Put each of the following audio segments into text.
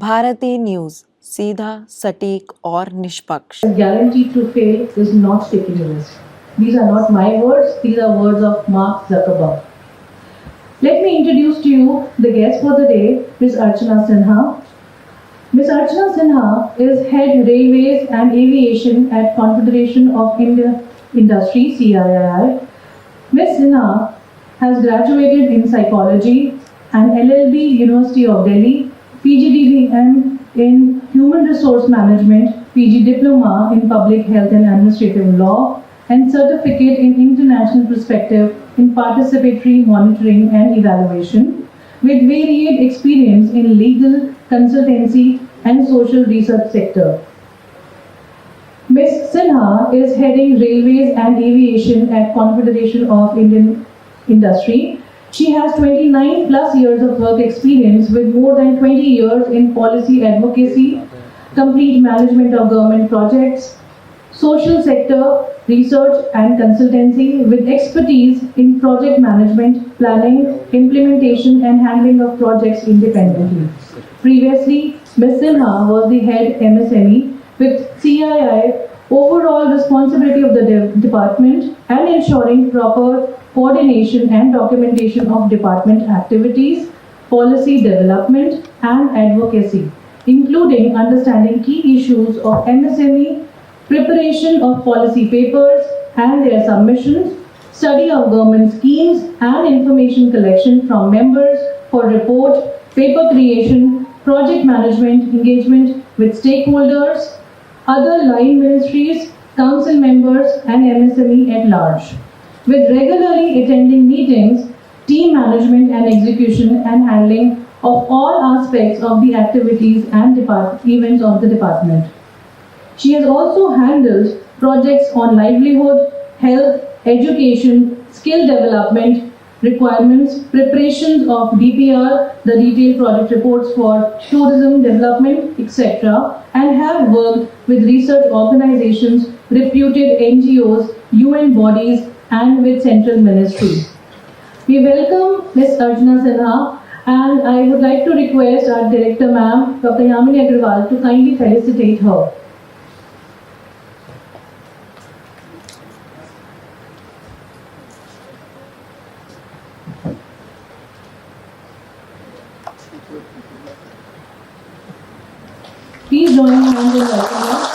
Bharti news, सीधा, सटीक और निष्पक्ष। Guaranteed to fail is not taking a risk. These are not my words, these are words of Mark Zuckerberg. Let me introduce to you the guest for the day, Ms. Archana Sinha. Ms. Archana Sinha is Head Railways and Aviation at Confederation of India Industry, CII. Ms. Sinha has graduated in Psychology and LLB University of Delhi, PGDBM in Human Resource Management, PG Diploma in Public Health and Administrative Law, and Certificate in International Perspective in Participatory Monitoring and Evaluation, with varied experience in legal, consultancy, and social research sector. Ms. Sinha is heading Railways and Aviation at Confederation of Indian Industry. She has 29 plus years of work experience with more than 20 years in policy advocacy, complete management of government projects, social sector research and consultancy with expertise in project management, planning, implementation and handling of projects independently. Previously, Ms. Sinha was the head MSME with CII overall responsibility of the department and ensuring proper coordination and documentation of department activities, policy development and advocacy, including understanding key issues of MSME, preparation of policy papers and their submissions, study of government schemes and information collection from members for report, paper creation, project management, engagement with stakeholders, other line ministries, council members and MSME at large, with regularly attending meetings, team management and execution and handling of all aspects of the activities and events of the department. She has also handled projects on livelihood, health, education, skill development, requirements, preparations of DPR, the detailed project reports for tourism development, etc., and have worked with research organizations, reputed NGOs, UN bodies, and with central ministries. We welcome Ms. Archana Sinha, and I would like to request our director, ma'am, Dr. Yamini Agrawal, to kindly felicitate her. Please join hands in welcome her.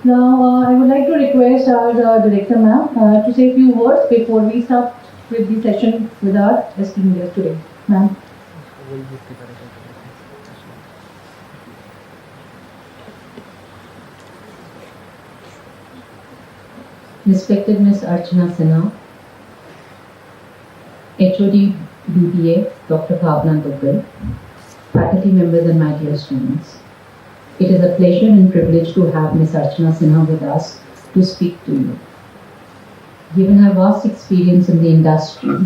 Now, I would like to request our director, ma'am, to say a few words before we start with the session with our esteemed guest today. Ma'am. Respected Ms. Archana Sinha, HOD BBA Dr. Bhavna Duggal, faculty members and my dear students. It is a pleasure and privilege to have Ms. Archana Sinha with us to speak to you. Given her vast experience in the industry,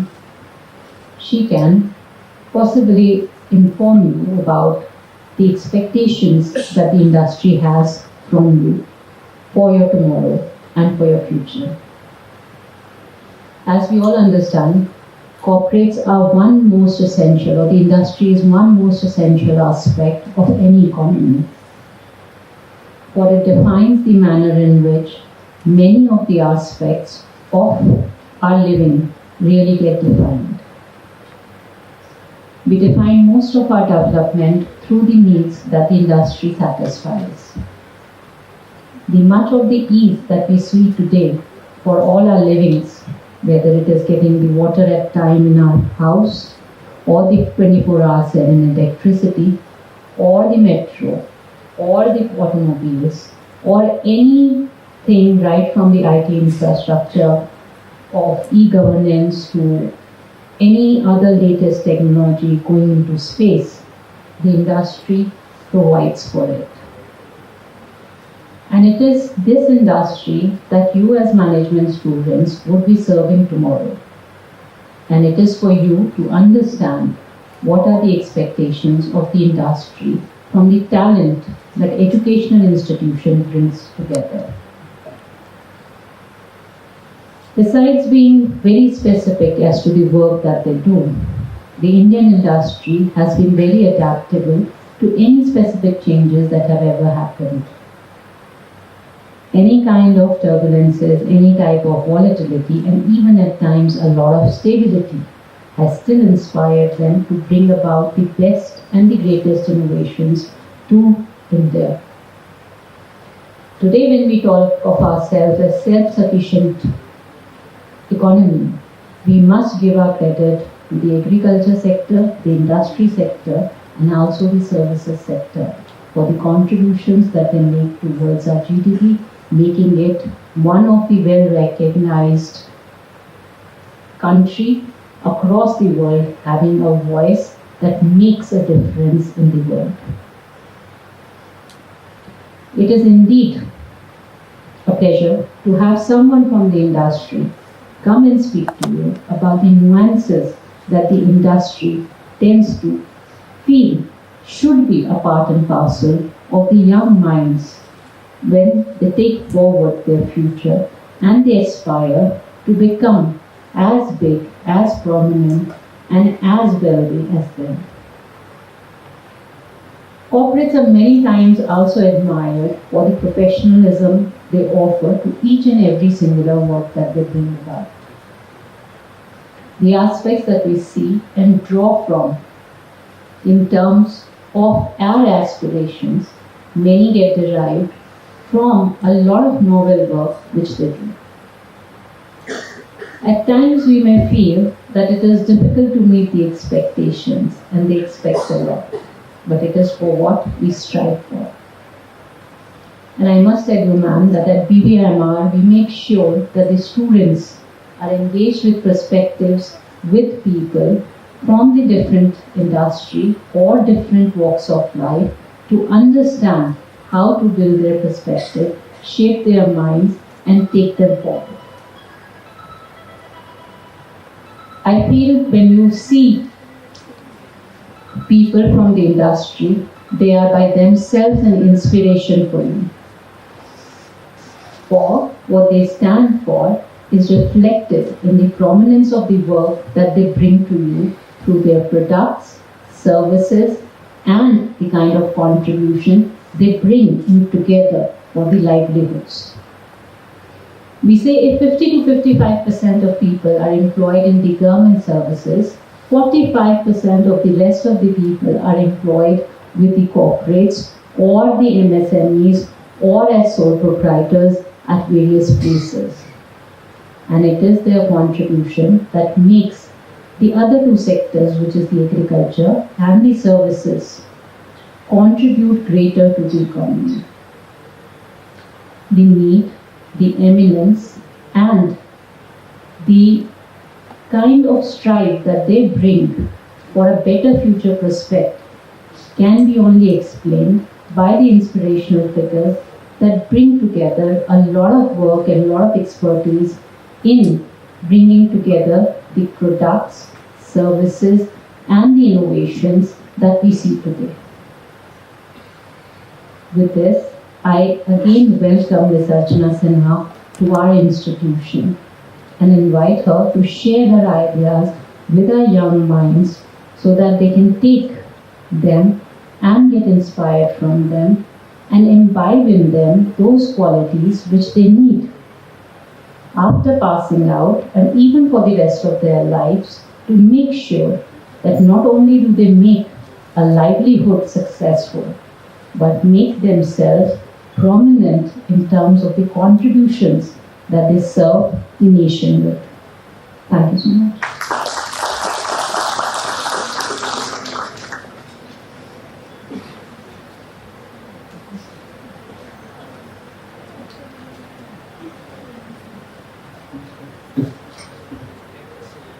she can possibly inform you about the expectations that the industry has from you for your tomorrow and for your future. As we all understand, corporates are one most essential, or the industry is one most essential aspect of any economy. For it defines the manner in which many of the aspects of our living really get defined. We define most of our development through the needs that the industry satisfies. The much of the ease that we see today for all our livings, whether it is getting the water at time in our house, or the 24/7 electricity, or the metro, or the automobiles, or anything right from the IT infrastructure of e-governance to any other latest technology going into space, the industry provides for it. And it is this industry that you as management students would be serving tomorrow. And it is for you to understand what are the expectations of the industry from the talent that educational institution brings together. Besides being very specific as to the work that they do, the Indian industry has been very adaptable to any specific changes that have ever happened. Any kind of turbulences, any type of volatility, and even at times a lot of stability has still inspired them to bring about the best and the greatest innovations to India. Today, when we talk of ourselves as self-sufficient economy, we must give our credit to the agriculture sector, the industry sector, and also the services sector for the contributions that they make towards our GDP, making it one of the well-recognized country across the world, having a voice that makes a difference in the world. It is indeed a pleasure to have someone from the industry come and speak to you about the nuances that the industry tends to feel should be a part and parcel of the young minds when they take forward their future and they aspire to become as big, as prominent, and as wealthy as them. Corporates are many times also admired for the professionalism they offer to each and every singular work that they bring about. The aspects that we see and draw from in terms of our aspirations, many get derived from a lot of novel work which they do. At times we may feel that it is difficult to meet the expectations and they expect a lot, but it is for what we strive for. And I must tell you, ma'am, that at BBMR we make sure that the students are engaged with perspectives with people from the different industry or different walks of life to understand how to build their perspective, shape their minds, and take them forward. I feel when you see people from the industry, they are by themselves an inspiration for you. For what they stand for is reflected in the prominence of the work that they bring to you through their products, services, and the kind of contribution they bring in together for the livelihoods. We say if 50 to 55% of people are employed in the government services, 45% of the rest of the people are employed with the corporates or the MSMEs or as sole proprietors at various places. And it is their contribution that makes the other two sectors, which is the agriculture and the services, contribute greater to the economy. The need, the eminence, and the kind of strive that they bring for a better future prospect can be only explained by the inspirational figures that bring together a lot of work and a lot of expertise in bringing together the products, services, and the innovations that we see today. With this, I again welcome Ms. Archana Sinha to our institution and invite her to share her ideas with our young minds so that they can take them and get inspired from them and imbibe in them those qualities which they need after passing out and even for the rest of their lives to make sure that not only do they make a livelihood successful, but make themselves prominent in terms of the contributions that they serve the nation with. Thank you so much.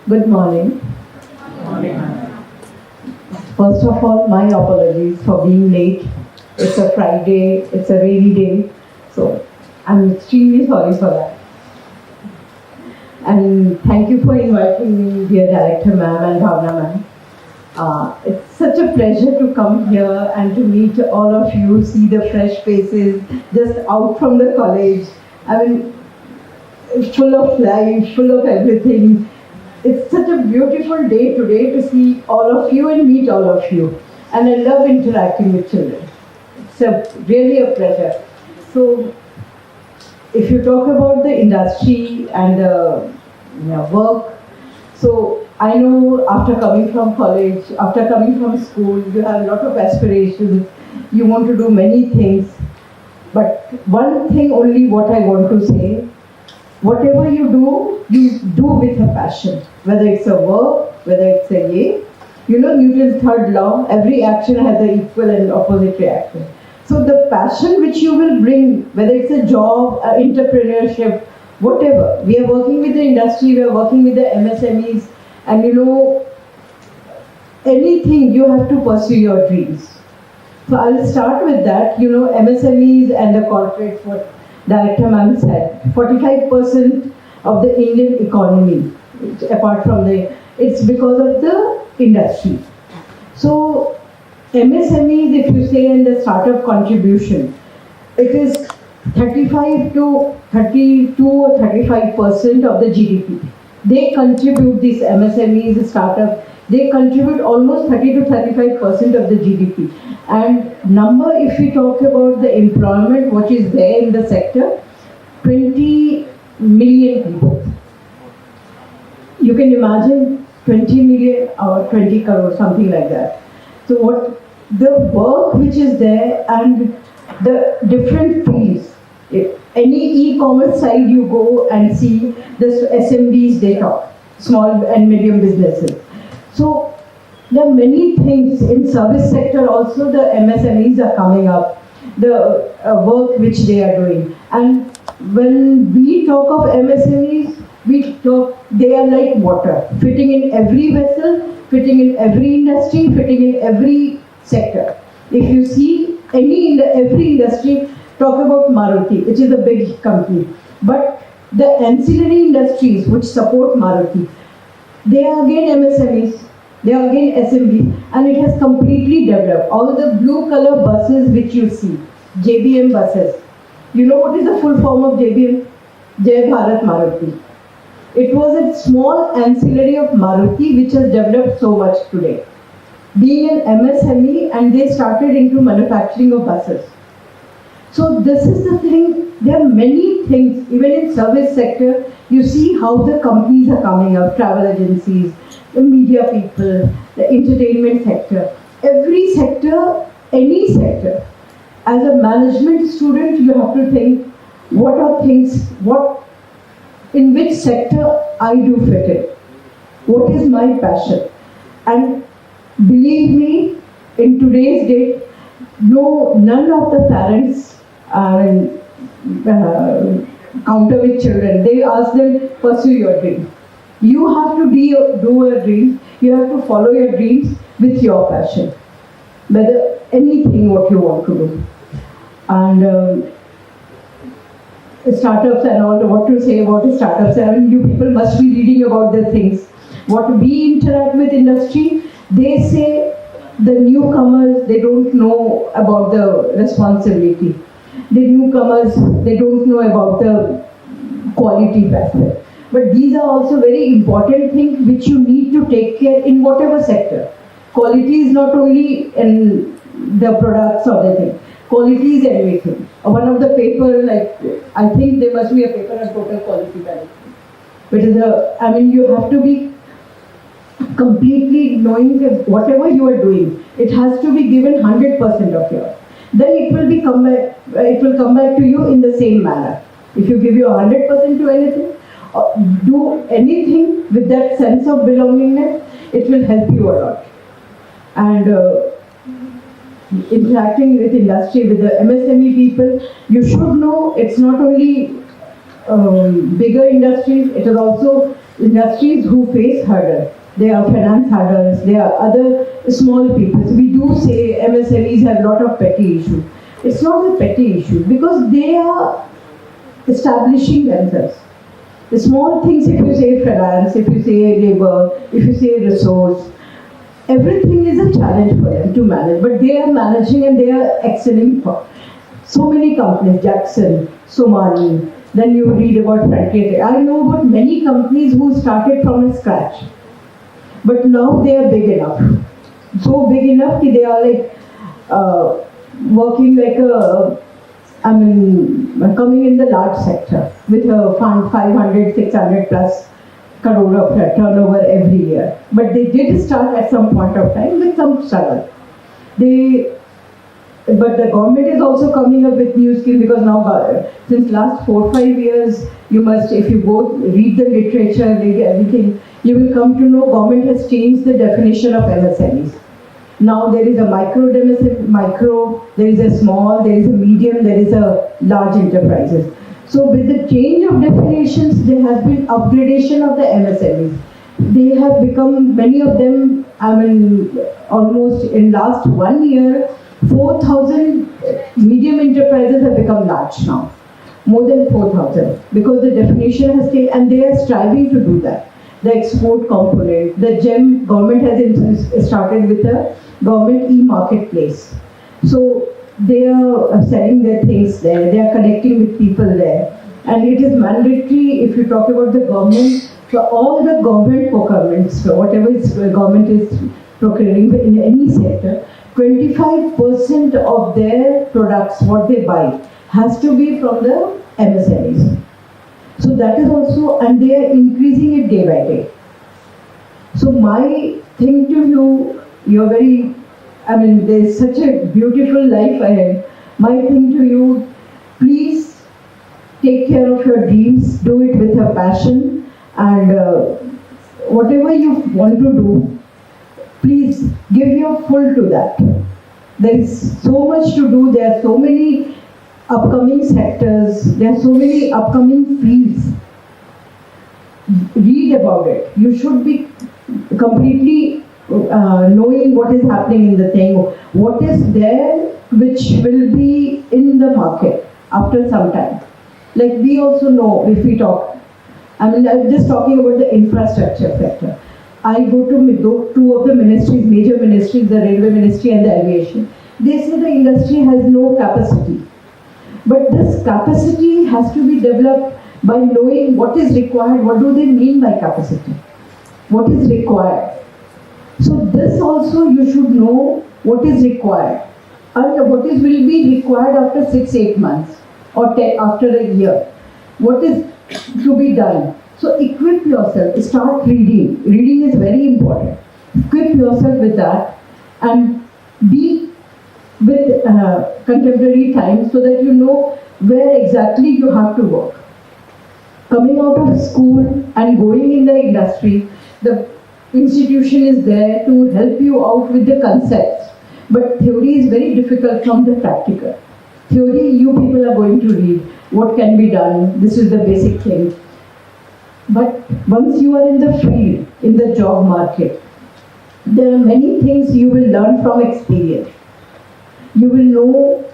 Good morning. First of all, my apologies for being late. It's a Friday, it's a rainy day, So I'm extremely sorry for that. And thank you for inviting me, dear Director Ma'am and Bhavna Ma'am. It's such a pleasure to come here and to meet all of you, see the fresh faces just out from the college. I mean, full of life, full of everything. It's such a beautiful day today to see all of you and meet all of you. And I love interacting with children. It's really a pleasure. So, if you talk about the industry and work, so I know after coming from college, after coming from school, you have a lot of aspirations. You want to do many things. But one thing only what I want to say, whatever you do with a passion. Whether it's a work, whether it's a yay. You know Newton's third law, every action has an equal and opposite reaction. So the passion which you will bring, whether it's a job, entrepreneurship, whatever. We are working with the industry, we are working with the MSMEs, and anything you have to pursue your dreams. So I'll start with that. MSMEs and the corporates, what Director Ma'am said, 45% of the Indian economy, apart from it's because of the industry. So MSMEs, if you say in the startup contribution, it is 35 to 32 or 35% of the GDP. They contribute, these MSMEs, startups, they contribute almost 30 to 35% of the GDP. And number, if we talk about the employment, which is there in the sector, 20 million people. You can imagine 20 million or 20 crore, something like that. So what the work which is there and the different fields, any e-commerce site you go and see the SMBs they talk, small and medium businesses. So there are many things in service sector also. The MSMEs are coming up, the work which they are doing. And when we talk of MSMEs, they are like water, fitting in every vessel, fitting in every industry, fitting in every sector. If you see every industry, talk about Maruti, which is a big company. But the ancillary industries which support Maruti, they are again MSMEs, they are again SMBs, and it has completely developed. All the blue color buses which you see, JBM buses. You know what is the full form of JBM? Jai Bharat Maruti. It was a small ancillary of Maruti which has developed so much today. Being an MSME, and they started into manufacturing of buses. So this is the thing, there are many things, even in service sector, you see how the companies are coming up, travel agencies, the media people, the entertainment sector. Every sector, any sector, as a management student, you have to think, what are things, in which sector I do fit in? What is my passion? And believe me, in today's date, none of the parents counter with children. They ask them, pursue your dream. You have to do a dream. You have to follow your dreams with your passion. Whether anything what you want to do. And startups and all, what to say about startups. I mean, you people must be reading about the things. What we interact with industry, they say the newcomers, they don't know about the responsibility. The newcomers, they don't know about the quality factor. But these are also very important things which you need to take care in whatever sector. Quality is not only in the products or the thing. Quality is everything. One of the paper, I think there must be a paper on total quality management. But you have to be completely knowing that whatever you are doing, it has to be given 100% of yours. Then it will come back to you in the same manner. If you give your 100% to anything, do anything with that sense of belongingness, it will help you a lot. And interacting with industry, with the MSME people, you should know it's not only bigger industries, it is also industries who face hurdles. There are finance hurdles, there are other small people. So we do say MSMEs have a lot of petty issues. It's not a petty issue because they are establishing themselves. The small things, if you say finance, if you say labor, if you say resource, everything is a challenge for them to manage. But they are managing and they are excelling for so many companies, Jackson, Somani, then you read about Frontier. I know about many companies who started from scratch. But now they are big enough. So big enough that they are like working like coming in the large sector with a fund 500, 600 plus crore of turnover every year. But they did start at some point of time with some struggle. But the government is also coming up with new skills because now, since last 4-5 years, you must, if you go read the literature, read everything, you will come to know government has changed the definition of MSMEs. Now there is a micro, there is a small, there is a medium, there is a large enterprises. So with the change of definitions, there has been upgradation of the MSMEs. They have become, many of them, almost in last 1 year, 4,000 medium enterprises have become large now. More than 4,000. Because the definition has changed and they are striving to do that. The export component, the GEM, government has started with a government e-marketplace. So they are selling their things there, they are connecting with people there. And it is mandatory, if you talk about the government, for all the government procurements, so whatever government is procuring in any sector, 25% of their products, what they buy, has to be from the MSMEs. So that is also, and they are increasing it day by day. So my thing to you, you're very, there's such a beautiful life ahead. My thing to you, please take care of your dreams, do it with a passion, and whatever you want to do, please give your full to that. There is so much to do, there are so many upcoming sectors, there are so many upcoming fields. Read about it. You should be completely knowing what is happening in the thing, what is there which will be in the market after some time. Like we also know, if we talk, I'm just talking about the infrastructure sector. I go to two of the ministries, major ministries, the railway ministry and the aviation. They say the industry has no capacity. But this capacity has to be developed by knowing what is required. What do they mean by capacity? What is required? So this also you should know what is required. And what will be required after 6-8 months or after a year. What is to be done? So equip yourself, start reading. Reading is very important. Equip yourself with that and be with contemporary times so that you know where exactly you have to work. Coming out of school and going in the industry, the institution is there to help you out with the concepts. But theory is very difficult from the practical. Theory, you people are going to read what can be done. This is the basic thing. But once you are in the field, in the job market, there are many things you will learn from experience. You will know,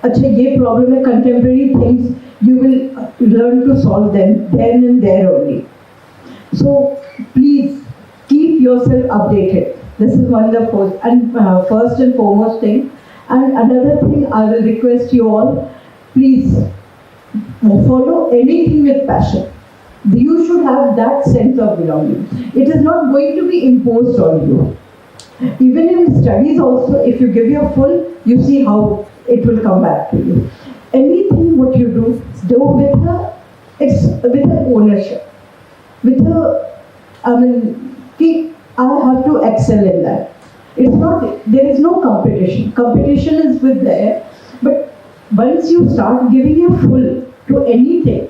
ये problem है, contemporary things, you will learn to solve them then and there only. So please keep yourself updated. This is one of the first and foremost thing. And another thing I will request you all, please follow anything with passion. You should have that sense of belonging. It is not going to be imposed on you. Even in studies also, if you give your full, you see how it will come back to you. Anything what you do with an ownership. I have to excel in that. It's not, there is no competition. Competition is with there, but once you start giving your full to anything,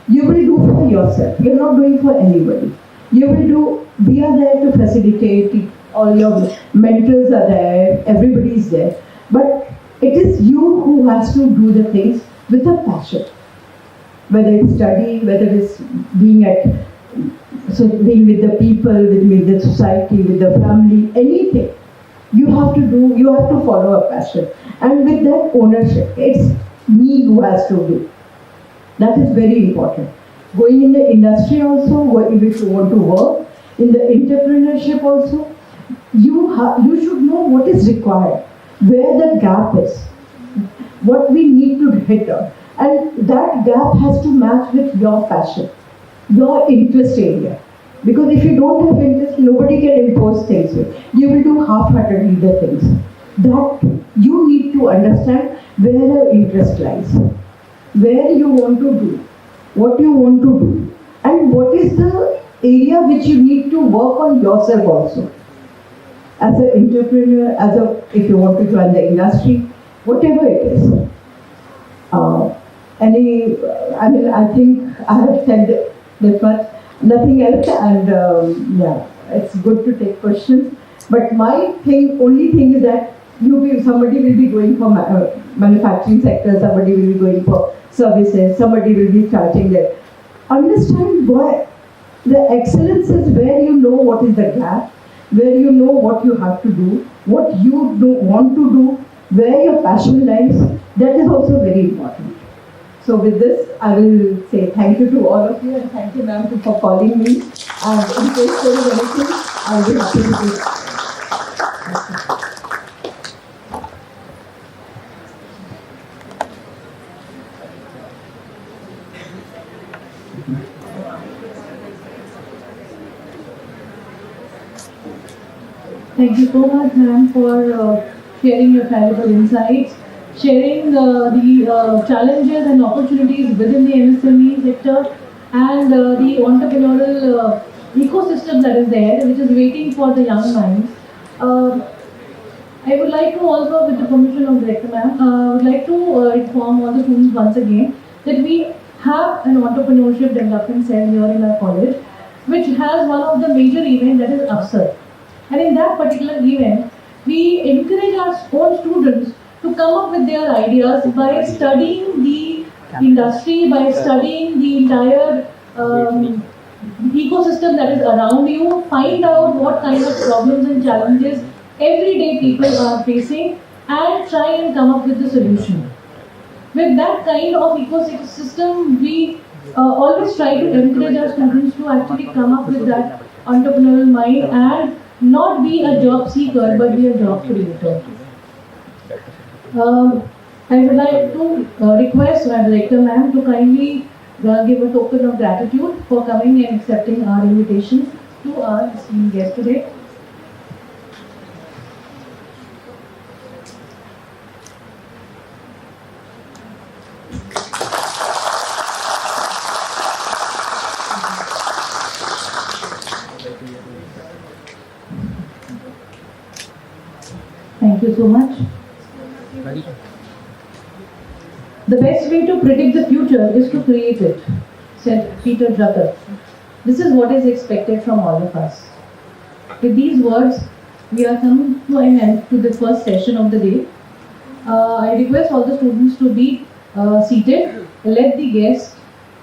you will do for yourself. You're not doing for anybody. You will do, we are there to facilitate, all your mentors are there, everybody is there. But it is you who has to do the things with a passion. Whether it's study, whether it's being with the people, with the society, with the family, anything. You have to follow a passion. And with that ownership, it's me who has to do. That is very important. Going in the industry also, if you want to work, in the entrepreneurship also, you should know what is required, where the gap is, what we need to hit on. And that gap has to match with your passion, your interest area. Because if you don't have interest, nobody can impose things. You will do half-heartedly the things. That you need to understand where your interest lies, where you want to do, what you want to do, and what is the area which you need to work on yourself also. As an entrepreneur, if you want to join the industry, whatever it is. I think I have said this much, nothing else, and it's good to take questions. But my only thing is that somebody will be going for manufacturing sector, somebody will be going for services, somebody will be starting there. Understand why the excellence is where you know what is the gap, where you know what you have to do, what you want to do, where your passion lies. That is also very important. So with this, I will say thank you to all of you, and thank you, ma'am, for calling me. And in case there is anything, I will be happy to do. Thank you so much, ma'am, for sharing your valuable insights, sharing the challenges and opportunities within the MSME sector, and the entrepreneurial ecosystem that is there, which is waiting for the young minds. I would like to also, with the permission of Director ma'am, would like to inform all the students once again that we have an entrepreneurship development cell here in our college, which has one of the major events, that is Upsar. And in that particular event, we encourage our own students to come up with their ideas by studying the industry, by studying the entire ecosystem that is around you, find out what kind of problems and challenges everyday people are facing, and try and come up with the solution. With that kind of ecosystem, we always try to encourage our students to actually come up with that entrepreneurial mind and not be a job seeker, but be a job creator. I would like to request our Director ma'am to kindly give a token of gratitude for coming and accepting our invitation to our esteemed guest today. Thank you so much. The best way to predict the future is to create it, said Peter Drucker. This is what is expected from all of us. With these words, we are coming to an end to the first session of the day. I request all the students to be seated, let the guests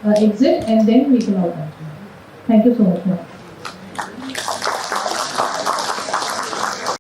exit, and then we can all continue. Thank you so much, ma'am.